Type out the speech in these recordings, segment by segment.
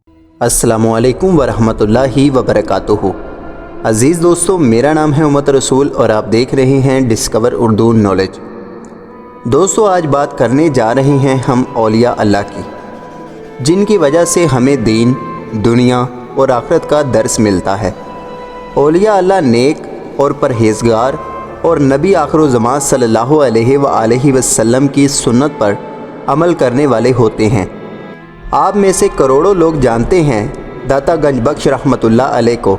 अस्सलामुअलैकुम वरहमतुल्लाहि वबरकातुहू। अज़ीज़ दोस्तों, मेरा नाम है उमत रसूल और आप देख रहे हैं डिस्कवर उर्दू नॉलेज। दोस्तों, आज बात करने जा रहे हैं हम औलिया अल्लाह की, जिनकी वजह से हमें दीन, दुनिया और आखिरत का दर्स मिलता है। औलिया अल्लाह नेक और परहेज़गार और नबी आखिरुज़्ज़मान सल्लल्लाहु अलैहि वसल्लम की सुन्नत पर अमल करने वाले होते हैं। आप में से करोड़ों लोग जानते हैं दाता गंज बख्श रहमतुल्लाह अलैह को,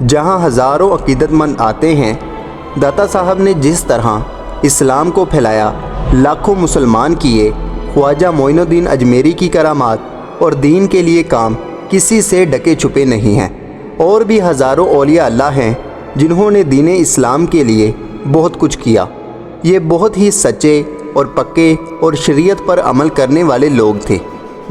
जहां हज़ारों अक़ीदतमंद आते हैं। दाता साहब ने जिस तरह इस्लाम को फैलाया, लाखों मुसलमान किए, ख्वाजा मोइनुद्दीन अजमेरी की करामात और दीन के लिए काम किसी से ढके छुपे नहीं हैं। और भी हज़ारों औलिया अल्लाह हैं जिन्होंने दीन इस्लाम के लिए बहुत कुछ किया। ये बहुत ही सच्चे और पक्के और शरीयत पर अमल करने वाले लोग थे।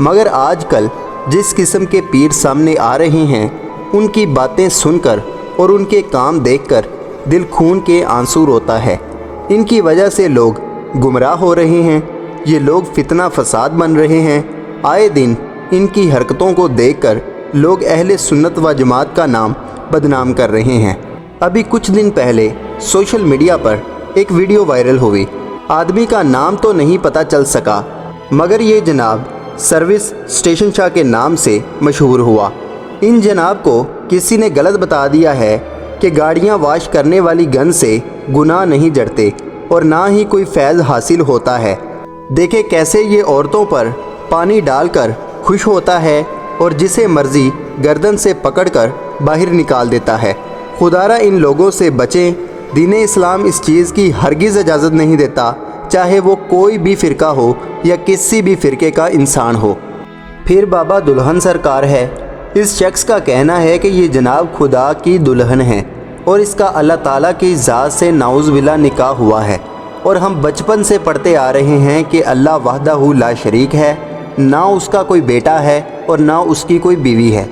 मगर आजकल जिस किस्म के पीर सामने आ रहे हैं, उनकी बातें सुनकर और उनके काम देखकर दिल खून के आंसू रोता है। इनकी वजह से लोग गुमराह हो रहे हैं, ये लोग फितना फसाद बन रहे हैं। आए दिन इनकी हरकतों को देखकर लोग अहले सुन्नत व जमात का नाम बदनाम कर रहे हैं। अभी कुछ दिन पहले सोशल मीडिया पर एक वीडियो वायरल हुई। आदमी का नाम तो नहीं पता चल सका, मगर ये जनाब सर्विस स्टेशन शाह के नाम से मशहूर हुआ। इन जनाब को किसी ने गलत बता दिया है कि गाड़ियां वाश करने वाली गन से गुनाह नहीं जड़ते और ना ही कोई फैज़ हासिल होता है। देखे कैसे ये औरतों पर पानी डालकर खुश होता है और जिसे मर्ज़ी गर्दन से पकड़कर बाहर निकाल देता है। खुदारा इन लोगों से बचें। दीन इस्लाम इस चीज़ की हरगिज़ इजाज़त नहीं देता, चाहे वो कोई भी फ़िरका हो या किसी भी फ़िरके का इंसान हो। फिर बाबा दुल्हन सरकार है। इस शख्स का कहना है कि ये जनाब खुदा की दुल्हन है और इसका अल्लाह ताला की ज़ात से नाउज़ बिल्लाह निकाह हुआ है। और हम बचपन से पढ़ते आ रहे हैं कि अल्लाह वहदहू ला शरीक है, ना उसका कोई बेटा है और ना उसकी कोई बीवी है।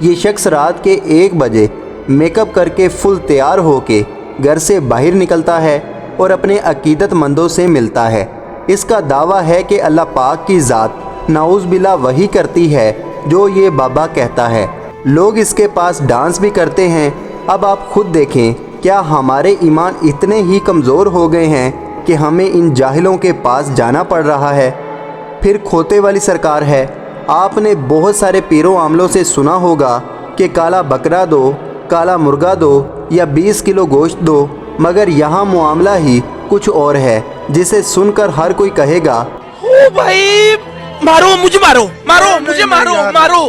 ये शख्स रात के 1 बजे मेकअप करके फुल तैयार होके घर से बाहर निकलता है और अपने अकीदतमंदों से मिलता है। इसका दावा है कि अल्लाह पाक की ज़ात नाउज़ बिल्लाह वही करती है जो ये बाबा कहता है। लोग इसके पास डांस भी करते हैं। अब आप खुद देखें, क्या हमारे ईमान इतने ही कमज़ोर हो गए हैं कि हमें इन जाहिलों के पास जाना पड़ रहा है। फिर खोते वाली सरकार है। आपने बहुत सारे पीरों आमलों से सुना होगा कि काला बकरा दो, काला मुर्गा दो या 20 किलो गोश्त दो, मगर यहाँ मामला ही कुछ और है, जिसे सुनकर हर कोई कहेगा, ओ भाई मारो मुझे, मारो मारो मुझे, मारो मारो।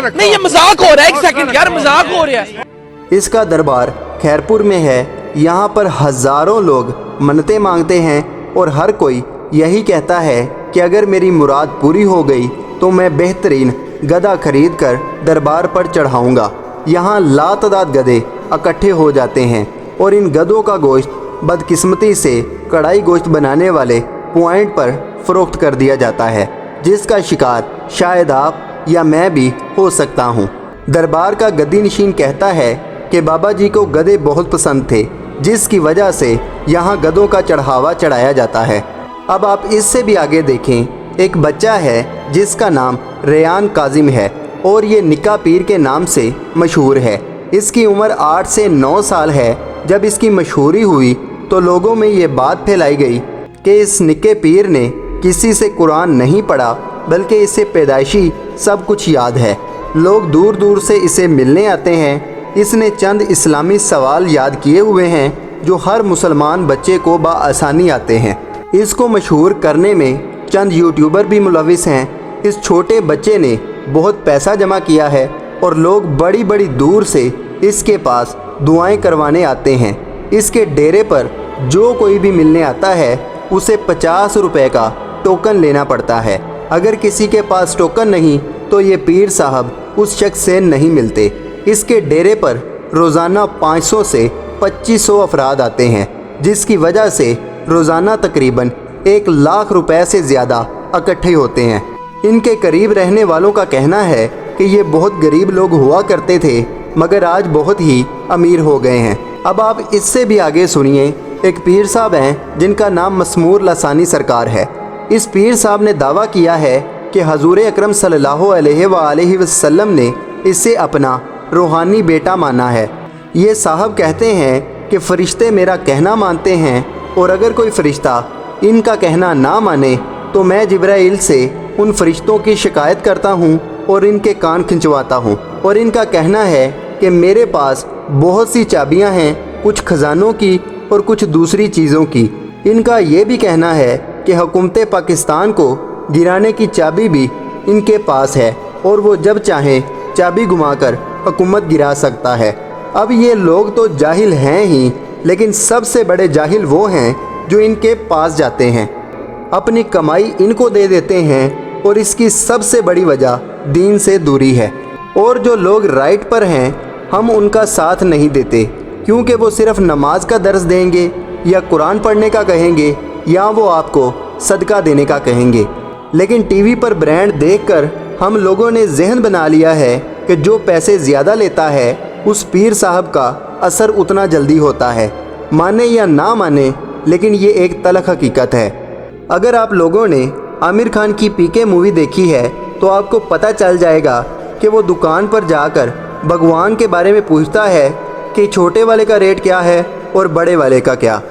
नहीं, ये मजाक हो रहा है। 1 सेकंड यार, मजाक हो रहा है। इसका दरबार खैरपुर में है। यहाँ पर हज़ारों लोग मन्नतें मांगते हैं और हर कोई यही कहता है कि अगर मेरी मुराद पूरी हो गई तो मैं बेहतरीन गधा खरीद कर दरबार पर चढ़ाऊँगा। यहाँ लातदाद गधे इकट्ठे हो जाते हैं और इन गधों का गोश्त बदकिस्मती से कढ़ाई गोश्त बनाने वाले पॉइंट पर फ़रोख्त कर दिया जाता है, जिसका शिकार शायद आप या मैं भी हो सकता हूँ। दरबार का गद्दी नशीन कहता है कि बाबा जी को गधे बहुत पसंद थे, जिसकी वजह से यहाँ गधों का चढ़ावा चढ़ाया जाता है। अब आप इससे भी आगे देखें, एक बच्चा है जिसका नाम रेयान काजिम है और ये निक्का पीर के नाम से मशहूर है। इसकी उम्र 8 से 9 साल है। जब इसकी मशहूरी हुई तो लोगों में ये बात फैलाई गई कि इस निक्के पीर ने किसी से कुरान नहीं पढ़ा, बल्कि इसे पैदाइशी सब कुछ याद है। लोग दूर दूर से इसे मिलने आते हैं। इसने चंद इस्लामी सवाल याद किए हुए हैं जो हर मुसलमान बच्चे को बआसानी आते हैं। इसको मशहूर करने में चंद यूट्यूबर भी मुलविस हैं। इस छोटे बच्चे ने बहुत पैसा जमा किया है और लोग बड़ी बड़ी दूर से इसके पास दुआएं करवाने आते हैं। इसके डेरे पर जो कोई भी मिलने आता है उसे 50 रुपए का टोकन लेना पड़ता है। अगर किसी के पास टोकन नहीं तो ये पीर साहब उस शख्स से नहीं मिलते। इसके डेरे पर रोज़ाना 500 से 2500 अफराद आते हैं, जिसकी वजह से रोज़ाना तकरीबन 1 लाख रुपए से ज़्यादा इकट्ठे होते हैं। इनके करीब रहने वालों का कहना है कि ये बहुत गरीब लोग हुआ करते थे, मगर आज बहुत ही अमीर हो गए हैं। अब आप इससे भी आगे सुनिए। एक पीर साहब हैं जिनका नाम मसमूर लसानी सरकार है। इस पीर साहब ने दावा किया है کہ हजूर अकरम सल्लल्लाहु अलैहि वसल्लम ने इसे अपना रूहानी बेटा माना है। ये साहब कहते हैं कि फ़रिश्ते मेरा कहना मानते हैं और अगर कोई फ़रिश्ता इनका कहना ना माने तो मैं जिब्राइल से उन फ़रिश्तों की शिकायत करता हूँ और इनके कान खिंचवाता हूँ। और इनका कहना है कि मेरे पास बहुत सी चाबियाँ हैं, कुछ ख़जानों की और कुछ दूसरी चीज़ों की। इनका ये भी कहना है कि हुकूमत पाकिस्तान को गिराने की चाबी भी इनके पास है और वो जब चाहें चाबी घुमाकर हुकूमत गिरा सकता है। अब ये लोग तो जाहिल हैं ही, लेकिन सबसे बड़े जाहिल वो हैं जो इनके पास जाते हैं, अपनी कमाई इनको दे देते हैं और इसकी सबसे बड़ी वजह दीन से दूरी है। और जो लोग राइट पर हैं हम उनका साथ नहीं देते, क्योंकि वो सिर्फ नमाज का दर्स देंगे या कुरान पढ़ने का कहेंगे या वो आपको सदका देने का कहेंगे। लेकिन टीवी पर ब्रांड देखकर हम लोगों ने जहन बना लिया है कि जो पैसे ज़्यादा लेता है उस पीर साहब का असर उतना जल्दी होता है। माने या ना माने, लेकिन ये एक तलख हकीकत है। अगर आप लोगों ने आमिर खान की पीके मूवी देखी है तो आपको पता चल जाएगा कि वो दुकान पर जाकर भगवान के बारे में पूछता है कि छोटे वाले का रेट क्या है और बड़े वाले का क्या,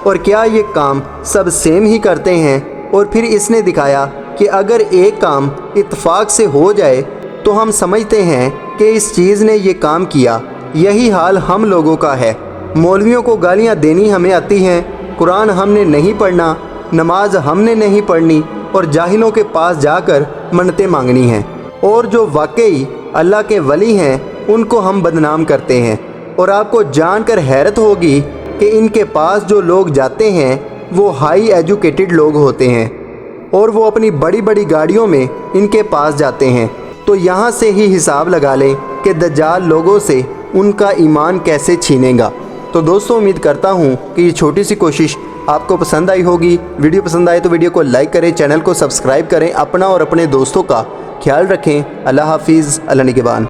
और क्या ये काम सब सेम ही करते हैं। और फिर इसने दिखाया कि अगर एक काम इत्तेफाक से हो जाए तो हम समझते हैं कि इस चीज़ ने ये काम किया। यही हाल हम लोगों का है। मौलवियों को गालियाँ देनी हमें आती हैं, कुरान हमने नहीं पढ़ना, नमाज हमने नहीं पढ़नी और जाहिलों के पास जाकर मन्नतें मांगनी हैं। और जो वाकई अल्लाह के वली हैं उनको हम बदनाम करते हैं। और आपको जानकर हैरत होगी कि इनके पास जो लोग जाते हैं वो हाई एजुकेटेड लोग होते हैं और वो अपनी बड़ी बड़ी गाड़ियों में इनके पास जाते हैं। तो यहाँ से ही हिसाब लगा लें कि दज्जाल लोगों से उनका ईमान कैसे छीनेगा। तो दोस्तों, उम्मीद करता हूँ कि ये छोटी सी कोशिश आपको पसंद आई होगी। वीडियो पसंद आए तो वीडियो को लाइक करें, चैनल को सब्सक्राइब करें, अपना और अपने दोस्तों का ख्याल रखें। अल्लाह हाफिज़, अल्लाह निगहबान।